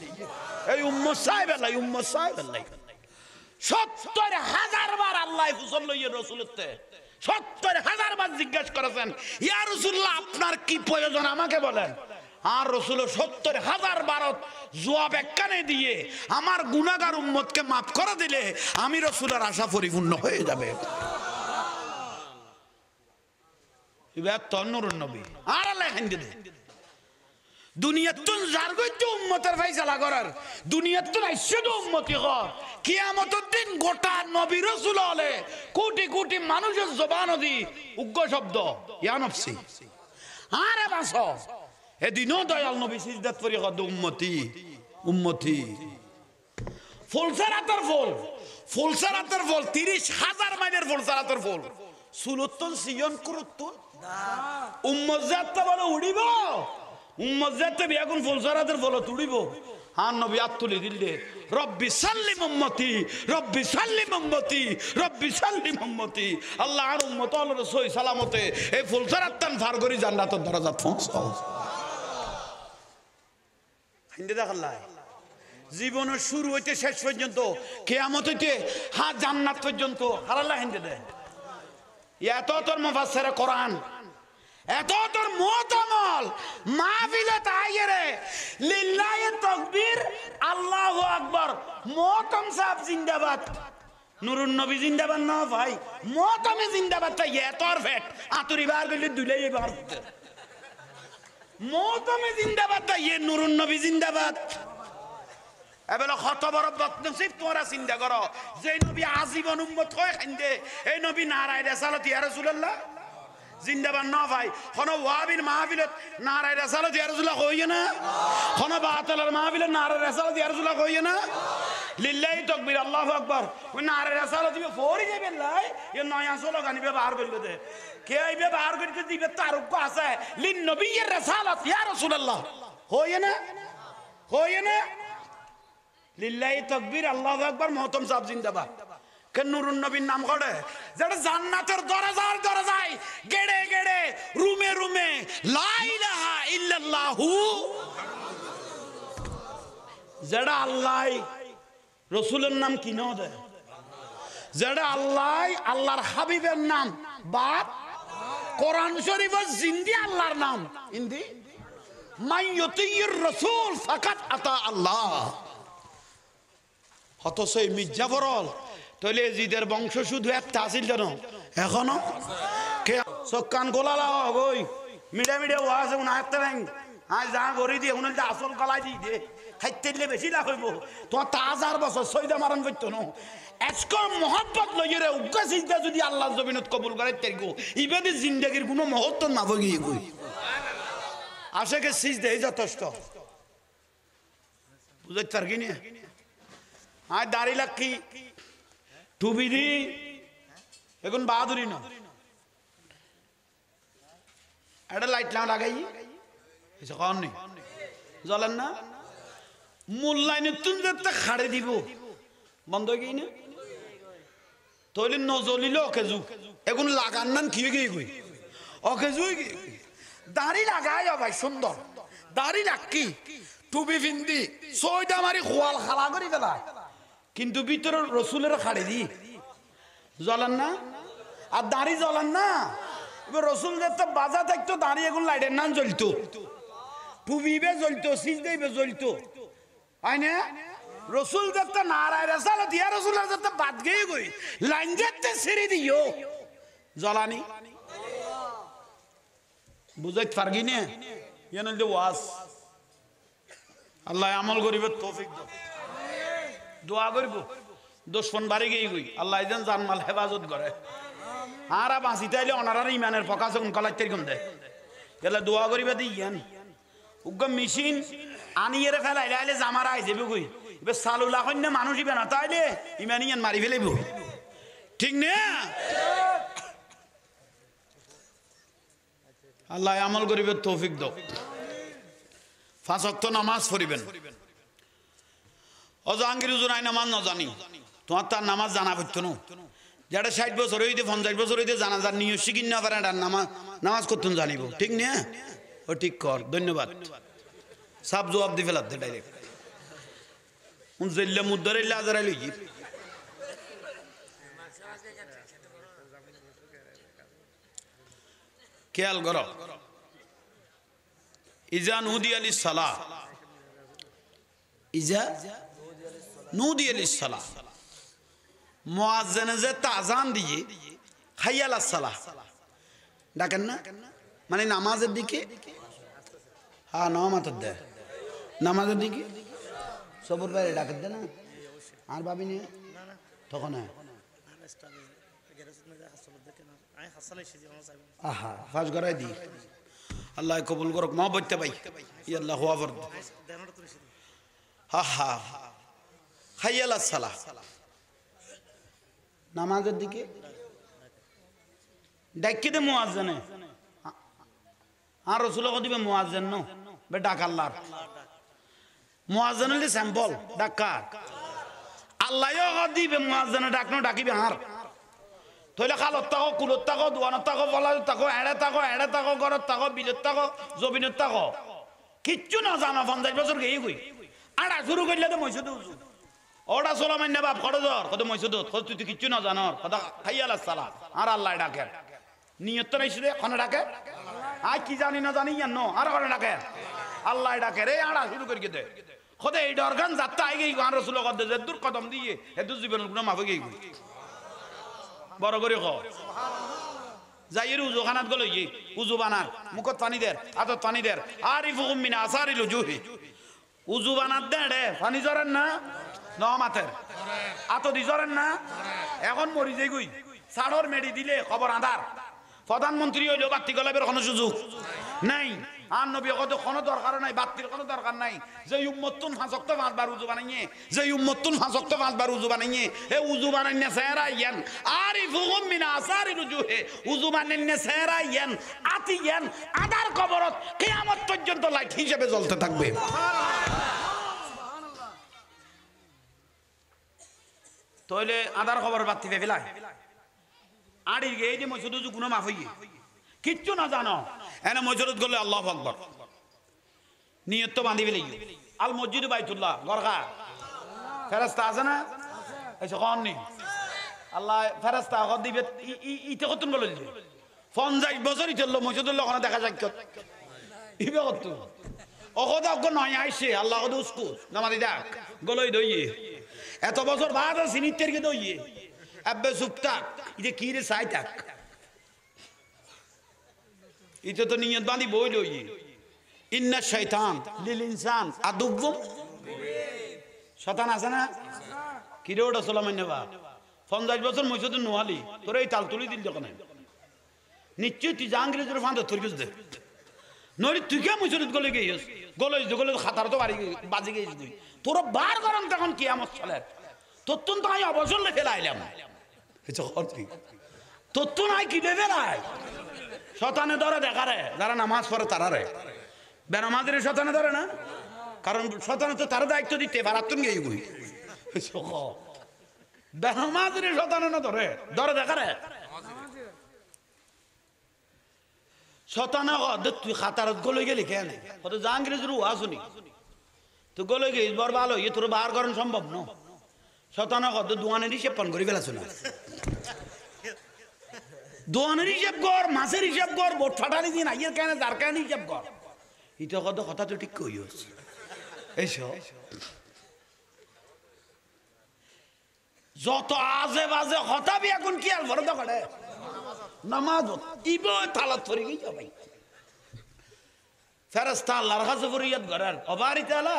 এই উম্মত সাহেব আল্লাহ উম্মত সাহেব আল্লাহ ৭০,০০০ বার আল্লাহ ফুসল লইয়ে রাসূলতে ৭০,০০০ বার জিজ্ঞাসা করেছেন ইয়া রাসূলুল্লাহ আপনার কি প্রয়োজন আমাকে বলেন। আর রাসূল ৭০,০০০ বার জবাব একখানে দিয়ে আমার গুনাহগার উম্মতকে maaf করে দিলে আমি রাসূলের আশা পরিপূর্ণ হয়ে যাবে। ইবা তন্নুরুন নবী আর আল্লাহ হিন্দে দে দুনিয়াতুন জারগত উম্মতের ফয়সালা করার দুনিয়াতুন আইসদ উম্মতি কর কিয়ামতের দিন গোটা নবী রাসূল হলে কোটি কোটি মানুষের জবান দি উগ্র শব্দ ইয়া নফসি আরে বাসো এদিনও দয়াল নবী সিজদাত করি কদ উম্মতি উম্মতি ফুলসারাতের ফুল ৩০,০০০ মাইলের ফুলসারাতের ফুল সুলুত্তুন সিয়ন কুরুত্তুন উম্মত জাতটা বলে উড়িব উম্মত জাতটা বেগুন ফুলসারাতের বলে তুড়িব আর নবী আত্তুলি দিলে রব্বি সাল্লিম উম্মতি রব্বি সাল্লিম উম্মতি রব্বি সাল্লিম উম্মতি আল্লাহ আর উম্মত আল্লাহর সহি সালামতে এই ফুলসারাতটান পার করি জান্নাতের দরজাত পৌঁছাও। হিন্দে দেখাল্লাই জীবনের শুরু হইতে শেষ পর্যন্ত কিয়ামত হইতে জান্নাত পর্যন্ত হারাল্লাহ হিন্দে দে এত তোর মুফাসসিরে কোরআন এত তোর মুতামাল মাহফিলত আইরে লিল্লাহি তাকবীর আল্লাহু আকবার মুতাম সাহেব জিন্দাবাদ নুরুন নবী জিন্দাবাদ না ভাই মুতামে জিন্দাবাদ তাই এতর ফেট আতুরি বার গলি দুলাই বার মুতামে জিন্দাবাদ তাই নুরুন নবী জিন্দাবাদ এবেলা কত বড় বদনসিব তোমরা চিন্তা করো যে নবী আজীবন উম্মত হয় খাইন্দে এই নবী নারায়ে রিসালাত ইয়া রাসূলুল্লাহ জিন্দাবাদ না ভাই কোন ওয়াবির মাহফিলত নারায়ে রিসালাত ইয়া রাসূলুল্লাহ কইয় না কোন বাতিলের মাহফিলত নারায়ে রিসালাত ইয়া রাসূলুল্লাহ কইয় না লিল্লাহি তাকবীর আল্লাহু আকবার ওই নারায়ে রিসালাত দিবে ফরি যাবে লাই এ নয়া স্লোগান নিবে বার করবে দে কে আইবে বার করতে দিবে তারুক আছে লিন নবিয়্যির রিসালাত ইয়া রাসূলুল্লাহ কইয় না লিল্লাহি তাকবীর আল্লাহু আকবার মুহতাম সাহেব জিন্দাবাদ কেন নুরুন নবীর নাম করে যেটা জান্নাতের দরজায় গেড়ে গেড়ে রুমে রুমে লা ইলাহা ইল্লাল্লাহু যেটা আল্লাহ রাসূলের নাম কি না দেয় যেটা আল্লাহর হাবিবের নাম বাপ কোরআন শরীফের জিন্দি আল্লাহর নাম হিন্দি মাইয়ুতির রাসূল ফাকাত আতা আল্লাহ অথচ এই মির্জাফরল তাহলে এজিদের বংশ শুধু একটা আসিল কেন এখনো কে সকান গোলালা হই মিডা মিডা ওয়াজ উন আতে নাই আজ যা গরি দিয়ে উন আসল গলাই দি দে খাইতেলে বেশি লাভ হইব তো 1000 বছর সৈদা মারণ করতো না আজকর মোহাব্বত লইরে উগ্র সিজদা যদি আল্লাহর জমিনত কবুল করে তেরগো ইবাদি জিন্দেগীর কোনো মহত্ব না ভগি গই আশেকে সিজদা এই যথেষ্ট বুঝাই তার কি নিয়ে আয় দাড়ি লাকি টুবি দি এখন বাহাদুরি না এটা লাইট লাগাই কন নি জ্বলেন না মূল লাইনের তুন যেতে খাড়ে দিব বন্ধ হয়ে গিয়ে না তৈলি নজলিল অকেজু এখন লাগান নান কি গিয়ে গই অকেজু দাড়ি লাগাই ভাই সুন্দর দাড়ি লাকি টুপি পিন্দি ছয়টা মারি খোয়াল খালা করি ফেলা কিন্তু ভিতরে রসুলের খাড়ে দি জ্বলেন না আর দাড়ি জ্বলেন না এবার রসুল যেতে বাজা থাকতো দাড়ি এখন লাইটের নাম জ্বলতো টুপি বে জ্বলতো সিজদে বে জ্বলতো হয় না রসুল যেতে নারায় রেসালে দিয়া রসুলের যেতে বাদ গিয়ে গই লাইন যেতে ছেড়ে দিও জ্বলানি বুঝাইতে পারগি না ইয়ান ওয়াজ আল্লাহ আমল করিবে তৌফিক দাও দোয়া করব দুশমন বাড়ি গিয়ে গই আল্লাহ যেন জানমাল হেফাজত করে আরা বাঁচি তাইলে অনারার ইমানের ফকাস কলাইতে কম দেয় গেলে দোয়া করিবে দিয়ান উগ্র মেশিন আনিয়ে ফেলাইলে আইলে জামারা আই যাবে কই এবার সালুলা কন্যা মানুষ ইবে না তাইলে ইমান ইয়ান মারি ফেলাইব ঠিক না আল্লাহ আমল করিবে তৌফিক দাও 5 ওয়াক্ত নামাজ পড়িবেন অজাহাঙ্গীর হুজুর আই নামাজ না জানি তোমার তার নামাজ জানা পড়তো না যেটা 60 বছর হইতে 50 বছর হইতে জানাজার নিয়ে শিখিন না পারে নামাজ করতেন জানিব ঠিক না ও ঠিক কর ধন্যবাদ সব জবাব দি ফেলাতে ডাইরেক্ট জেল্লা মুদ্দার ইল্লা আজারা লইজি খেয়াল করো ইজা নুদি আলিস সালাহ ইজা নুদি আলিস সালাহ মুয়াজ্জিনে যে আযান দিয়ে হাইয়া আলাস সালাহ ডাকেন না মানে নামাজের দিকে হ্যাঁ নামাজের দেয় নামাজের দিকে সবর বাইরে ডাকেন দেয় না আর ভাবি নিয়ে তখন আহা ফাঁস গড়াই দি আল্লাহ কবুল করক মা বইতে পাই আল্লাহ হুয়া ফরদ হা হা হাইয়া আলাস সালাহ নামাজের দিকে ডাকি দে মুয়াজ্জিনে আর রাসূল দিবে মুয়াজ্জিন নো বে ডাক আল্লাহ মুয়াজ্জিন হইলে স্যাম্পল ডাকা আল্লাহও দিবে মুয়াজ্জিনে ডাকনো ডাকিবে আর তইলে খালত তাকো কুলত তাকো দুয়ানত তাকো বলাত তাকো এড়ে তাকো গরত তাকো বিলত তাকো জবিনত তাকো কিচ্ছু না জানা 50 বছর গেই কই আড়া শুরু করলে তো মইছে তো ওটা সোলা মান্য বাপ খরচর কত মইসুদত কত তুই কিচ্ছু না জানর কথা হাইয়া আলাস সালাহ আর আল্লাহ ডাকে নিয়ত তো নাইছে কোনে ডাকে আই কি জানি না জানি জানো আর কোনে ডাকে আল্লাহ ডাকে রে আড়া শুরু করি দে খোদে এই দরগান যাত্রা আই গই গান রাসূল কদ দে দূর কদম দিয়ে এ দু জীবনের গুনাহ মাফ গই বড় করে ক যাইর উজু খানাত গলই উজু বানার মুখত পানি দের আতত পানি দের আরিফুকুম মিন আসারিল উজুহি উজু বানাত দে রে পানি জরেন না নমাতের আতো দি জরেন না এখন মরি যাই গই সাড়র মেডি দিলে খবর আধার প্রধানমন্ত্রী হইলো বাতি গলাবের কোনো সুযোগ নাই আর নবী কত কোনো দরকার নাই বাতির কোনো দরকার নাই যে উম্মতুন 5 ওয়াক্ত 5 বার উযু বানাইয়ে যে উম্মতুন 5 ওয়াক্ত 5 বার উযু বানাইয়ে এ উযু বানাইনে সেরা ইয়ান আরিফুহুম মিন আসারিল উজুহে উযু বানাইনে সেরা ইয়ান আতিয়ান আদার কবরত কিয়ামত পর্যন্ত লাইট হিসেবে জ্বলতে থাকবে তইলে আদার খবর বাতি ফেলাই আড়ি গে এই যে মসজিদ গুনাহ মাফ হইয়ে কিচ্ছু না জানো এনে মসজিদত গলে আল্লাহু আকবার নিয়ত তো বাঁধি ফেলাই আল মসজিদ বাইতুল্লাহ গরগা ফেরেশতা আছে না এসে কোন নি আল্লাহ ফেরেশতা কত দিবে ইতে কতন বলে দিবে 50 বছর চললো মসজিদুল ওখানে দেখা যায় ইবে কত ওখদা অগ নয় আইছে আল্লাহ কত উসকু নামাজি ডাক গলই দইয়ে এত বছর বাদ সিনিতের কে দইয়ে আব্বে সুপতা ইতে কি রে সাইতাক ইতে তো নিয়ত বাঁধি বই লইয়ে ইন্না শাইতান লিল ইনসান আদুবুম শয়তান আছে না কি রে ওটা সালামান্না বা 50 বছর মসজিদ নোয়ালি তোর এই তাল তুলি দিল যখন নিশ্চয় তুই জাহাঙ্গীরের ফাঁদ তোর কিছু দে নরি তুই কে মসজিদ গলে গিয়েছিস গলে খাতার তো বাড়ি বাজি গিয়েছিস তুই তোর বার গরম তখন কিয়ামত চলে তোর তো আমি অবসর ফেলাইলাম তোর তো নাই কি দেবে না শতানে ধরে দেখারে যারা নামাজ পড়ে তারারে বেনামাজির শতানে ধরে না কারণ শতানে তো তারা দায়িত্ব দিতে পারাতুন গিয়ে বই বেনামাজির শতানে না ধরে ধরে দেখারে শতানে তুই খাতারত গলে গেলি কেন কত জাহাঙ্গীর আসুনি তো গলে গেছিস বর ভালো ইয়ে তোর বার করানো সম্ভব ন শতানে কত দোয়ানের হিসেব পান করি ফেলাছ না দোয়ানের হিসাব কর মাছের হিসাব কর বোট ফাটালি দিন আইয়ের কেন যার কেন হিসাব কর এটা কত কথা তো ঠিক কই এইসব যত আজে বাজে হতাবি এখন কি আর ভরত করে নামাজ ইব তালাত পড়ে গিয়ে ভাই ফেরেশতা আল্লাহর কাছে ফরিয়াদ করার অবারি তাআলা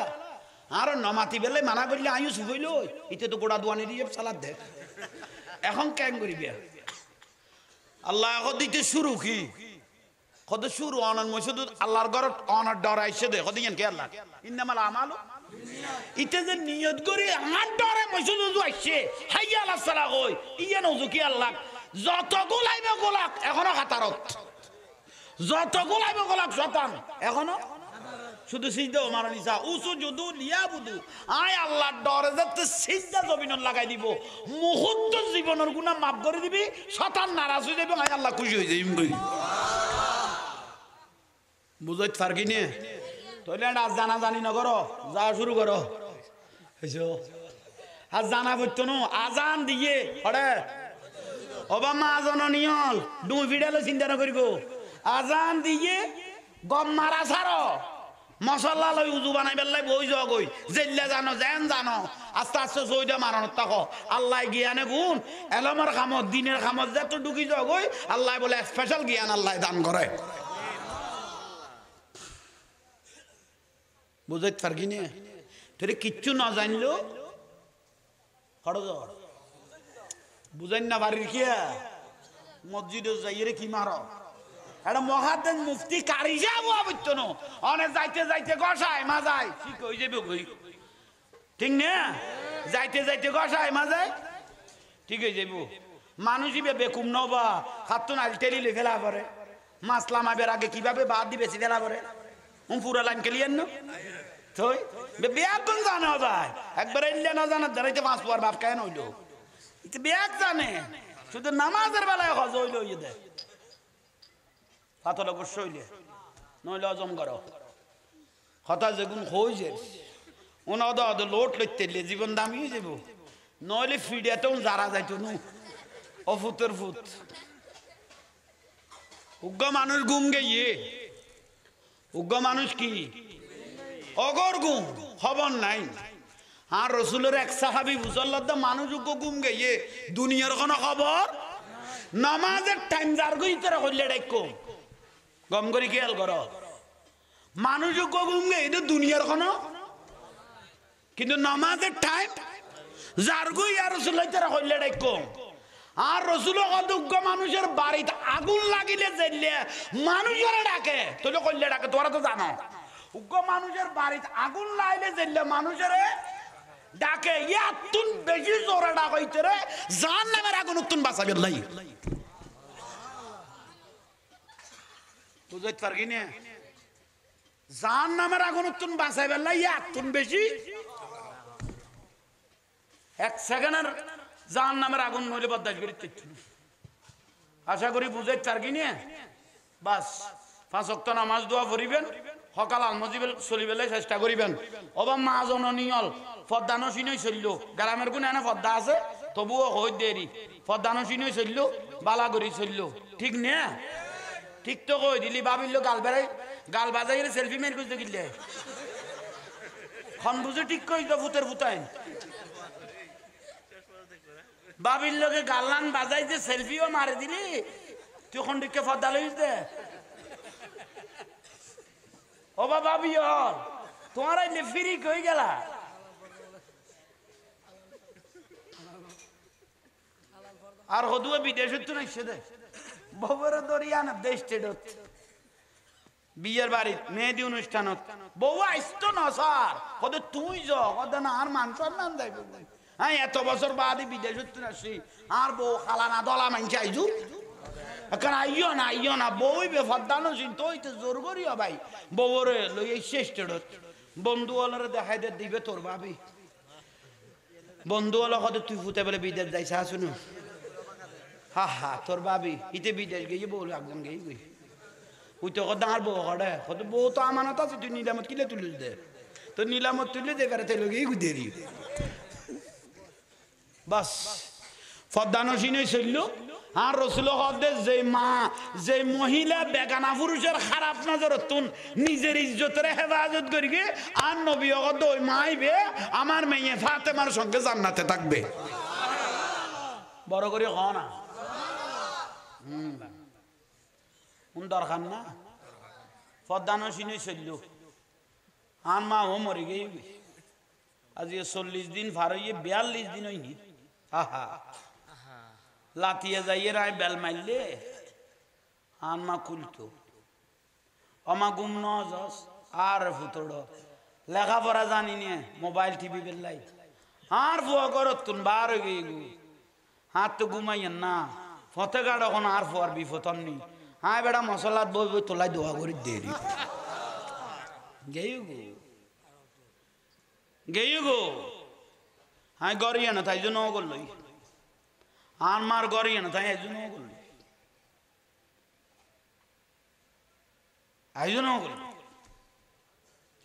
আর নমাতি বেলে মানা করলে আয়ুষ হইল ইতে তো গোড়া দোয়ানি দিয়ে সালাদ দে এখন কেন করিবে আল্লাহ এখন দিতে শুরু কি কত শুরু অনার মসজিদ আল্লাহর ঘর অনার ডর আইসে দে কদিন কে আল্লাহ ইন্নামাল আমালু ইতে যে নিয়ত করি আমার ডরে মসজিদ আইসে হাইয়া আল্লাহ সালা কই ইয়া নজু কি আল্লাহ যত গোলাইবে গোলাক এখনো খাতারত যত গোলাইবে গোলাক শতান এখনো শুধু সিজদা মারা নিসা উসু যুদু লিয়াবুদু আয় আল্লাহর ডরে যাতে সিজদা জমিনত লাগাই দিব মুহূর্ত জীবনের গুনাহ মাফ করে দিবি শতান নারাজ হয়ে যাবে আয় আল্লাহ খুশি হয়ে যাবে বুঝাইতে পারকি নে তাহলে আজ জানা জানি না করো যা শুরু করো আজ জানা করতো না আজান দিয়ে হরে অবামা আজান নিয়ল ডুম ভিড়ালো চিন্তা না করিব আজান দিয়ে গম মারা ছাড়ো মশলা লই উজু বানাই বেলাই বই যাও গই জেল্লা জানো জেন জানো আস্তে আস্তে সইটা মারানোর তাকো আল্লাহ জ্ঞানে গুণ এলমের খামত দিনের খামত যত ঢুকি যাও গই আল্লাহ বলে স্পেশাল জ্ঞান আল্লাহ দান করে বুঝাইতে পারকি নে তোর কিচ্ছু না জানলো খরচ বুঝাই না বাড়ির কিয়া মসজিদে যাইরে কি মারো এটা মহাদেন মুফতি কারি যাবো আবত্য ন অনেক যাইতে যাইতে গসায় মাজায় ঠিক হয়ে যাবে গই ঠিক না যাইতে যাইতে গসায় মাজায় ঠিক হয়ে যাবো মানুষই বেকুম নবা খাতুন আল টেলিলে ফেলা পরে মাসলা মাবের আগে কিভাবে বাদ দিবে ফেলা পরে পুরা লাইন কেলিয়েন না তুই বেয়াগুন জানে ভাই একবার এলে না জানার দাঁড়াইতে পাঁচ পর বাপ কেন হইল বেয়াগ জানে শুধু নামাজের বেলায় হজ হইল ইয়ে দেয় হাতলে অবশ্য হইলে নইলে অজম করো হতা যেগুন হয়েছে ওনাদ লোট লইতে জীবন দামি হয়ে যাব নইলে ফিডিয়াতেও যারা যাইতো নু অফুতের ফুত উগ্র মানুষ গুম গিয়ে উগ্র মানুষ কি অগর গুম খবর নাই আর রসুলের এক সাহাবি বুঝল্লাদ মানুষ উগ্র গুম গিয়ে দুনিয়ার কোনো খবর নামাজের টাইম যার গই তোরা করলে ডাইকো গম করি খেয়াল করো মানুষ উগ্র গুম গে এটা দুনিয়ার কোনো কিন্তু নামাজের টাইম যার গই আর রসুল্লাহ তোরা করলে ডাইকো আর রসুল অযোগ্য মানুষের বাড়িতে আগুন লাগিলে জেললে মানুষের ডাকে তোলে কইলে ডাকে তোরা তো জানো উগ্র মানুষের বাড়িতে আগুন লাইলে জেললে মানুষের ডাকে ইয়াতুন বেশি জোরে ডাক হইতে রে জান নামের আগুন উত্তুন বাঁচাবে লাই বুঝাইতে পারবি না জান নামের আগুন উত্তুন বাঁচাবে লাই ইয়াতুন বেশি এক সেকেন্ডের জাহান নামের আগুন নইলে বরদাস্ত করি আশা করি বুঝাইতে পারবি না বাস 5 ওয়াক্ত নামাজ দোয়া পড়িবেন সকাল আলমজিবেল চলিবেলাই চেষ্টা করিবেন অবা মা জননিয়ল পদ্মা নসিনই চললো গ্রামের কোন এনে পদ্মা আছে তবুও হই দেরি পদ্মা নসিনই চললো বালা করি চললো ঠিক না ঠিক তো কই দিলি ভাবিল গাল বাজাই সেলফি মেরে খুঁজতে গিলে খন বুঝে ঠিক কই তো ভূতের ভূতাইন বাবির লোকে গাল্লান বাজাইতে সেলফিও মারে দিলি তুই এখন দিকে পদ্মা লইস দে ও বাবি তোমার ফিরি কই গেলা আর হদুয়া বিদেশে তো নাই দে বউর দরিয়ান দেশ বিয়ের বাড়িত মেহেদি অনুষ্ঠানত বউ আসতো না স্যার কত তুই যত না আর মানুষ নাম যাইব হ্যাঁ এত বছর বাদে বিদেশ আসি আর বউ খালা না দলা মানছে আইজু এখন আইও না বউই বেফাদানো চিন্তা হইতে জোর করিও ভাই বউরে লই এই শেষটেডত বন্ধু হলরে দেখাই দে দিবে তোর ভাবি বন্ধু হলো কত তুই ফুটে বলে বিদেশ যাইছা শুনো হা তোর ভাবি ইতে বিদেশ গিয়ে বউ একদম গিয়ে গই ওই তো কত আর বউ করে কত বউ তো আমানত আছে তুই নিলামত কিলে তুলিস দে তো নিলামত তুলে দে বেড়াতে লোক এই দেরি বাস ফদ্দানসিনে চলল আর রসুল হদে যে মহিলা বেগানা পুরুষের খারাপ নজর তুন নিজের ইজ্জতের হেফাজত করি গে আর নবী হদ ওই মাইবে আমার মেয়ে ফাতেমার সঙ্গে জান্নাতে থাকবে বড় করে হ না দরকার না ফদ্দানসিনে চলল আর মা ও মরে গে আজ 40 দিন পার হইয়ে 42 দিন হয়নি আহা লাতিয়ে যাইয়ে রায় বেল মারলে আনমা খুলতো অমা গুম নজস আর ফুতড় লেখাপড়া জানি নে মোবাইল টিভি বেলাই আর ফুয়া করত তুন বার হয়ে গিয়ে গু হাত তো ঘুমাইয়েন না ফতে গাড় এখন আর ফুয়ার বিফতন নি হ্যাঁ বেটা মশলাত বই বই তোলাই দোয়া করি দেরি গেই গো হ্যাঁ গড়িয়ে না তাই জন্য করলই আর মার গড়িয়ে না তাই একজন করল একজন করল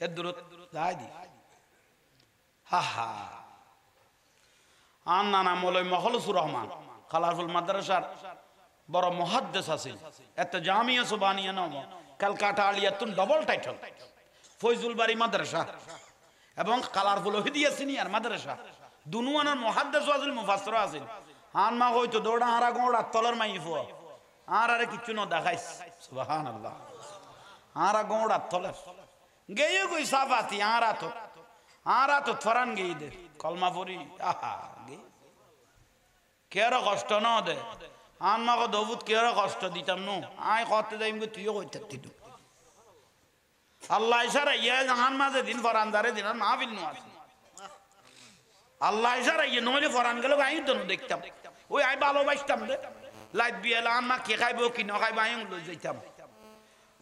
এর দূরত যাই দি হা আর নানা মৌলভী মখলুসুর রহমান খালাফুল মাদ্রাসার বড় মুহাদ্দিস আছেন এত জামিয়া সুবহানিয়া নাম কলকাতা আলিয়াতুন ডবল টাইটেল ফয়জুল বাড়ি মাদ্রাসা এবং কালারফুল হিদিয়া সিনিয়র মাদ্রাসা দুনুয়ানের মুহাদ্দিস ওয়াজিল মুফাসসির আছেন আন মা হয়তো দৌড়া হারা গোড়া তলর মাই ফুয়া আর আরে কিছু না দেখাইস সুবহানাল্লাহ হারা গোড়া তলর গেয়ে কই সাফাতি আরা তো ফরান গেই দে কলমা পড়ি আহা গে কেরা কষ্ট না দে আন মা কো দবুত কেরা কষ্ট দিতাম নো আই কত যাইম গো তুইও কই থাকতি দু আল্লাহ ইশারা ইয়া জাহান মাঝে দিন ফরান দারে দিন মাহফিল নো আছে আল্লাহ ইশারা ইয়া নইলে ফরান গেল আই তো দেখতাম ওই আই ভালোবাসতাম রে লাইট বিয়েলা আম্মা কে খাইবো কি না খাইবো আই লই যাইতাম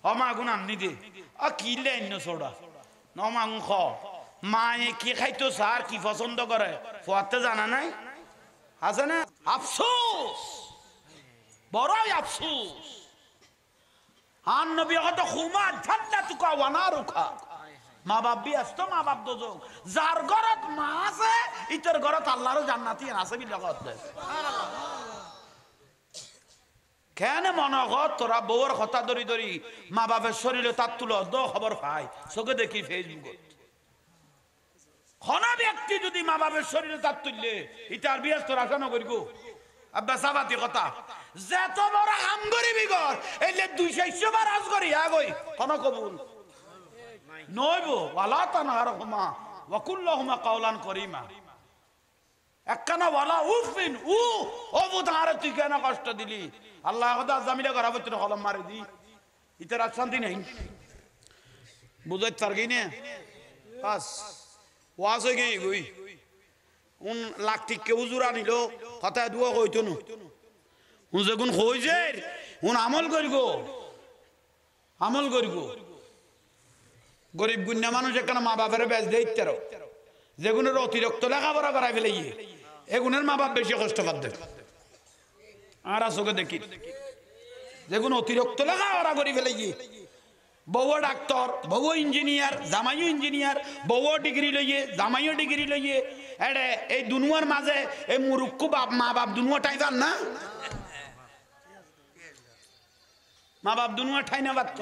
অমা গুণ আননি দে আ কি লেন সোডা নমা খ মায়ে কি খাইতো স্যার কি পছন্দ করে ফুয়াতে জানা নাই আছে না আফসোস বড়ই আফসোস আন নবী কত খুমা জান্নাতুকা ওয়া নারুকা মা বাপ বি আসতো মা বাপ দোজক যার ঘরত মা আছে ইতর ঘরত আল্লাহর জান্নাতি আছে বি লগত সুবহানাল্লাহ কেন মনে কর তোরা বউর কথা ধরি ধরি মা বাপের শরীরে তার তুলো দো খবর পাই চোখে দেখি ফেসবুকে কোন ব্যক্তি যদি মা বাপের শরীরে তার তুললে ইটার বিয়াস তোর আশা না করিব আব্বা সাবাতি কথা যত বড় হাম করিবি গর এলে 200 বার আজ করি আগই কোন কবুল নইবো ওয়ালা তানহারহুমা ওয়া কুল্লাহুমা কাওলান করিমা একখানা ওয়ালা উফিন ও বুধারে তুই কেন কষ্ট দিলি আল্লাহ খোদা জামিলা করা বচ্চন কলম মারি দি ইতার শান্তি নেই বুঝাই তারগি নে বাস ওয়াজ হয়ে গই গই উন লাখ টিকে হুজুর আনিল কথা দুয়া কইতো না উন যখন কই যে উন আমল করিব গরিব গুন্না মানুষ একখানা মা বাপের বেজ দেই ইত্যারো যেগুনের অতিরিক্ত লেখাপড়া করাই ফেলে এগুনের মা বাপ বেশি কষ্ট করতে আর চোখে দেখি যেগুন অতিরিক্ত লেখাপড়া করে ফেলে বউ ডাক্তার বউ ইঞ্জিনিয়ার জামাইও ইঞ্জিনিয়ার বউ ডিগ্রি লইয়ে জামাইও ডিগ্রি লইয়ে এডে এই দুনুয়ার মাঝে এই মুরুক্কু বাপ মা বাপ দুনুয়া ঠাই পান না মা বাপ দুনুয়া ঠাই না পারত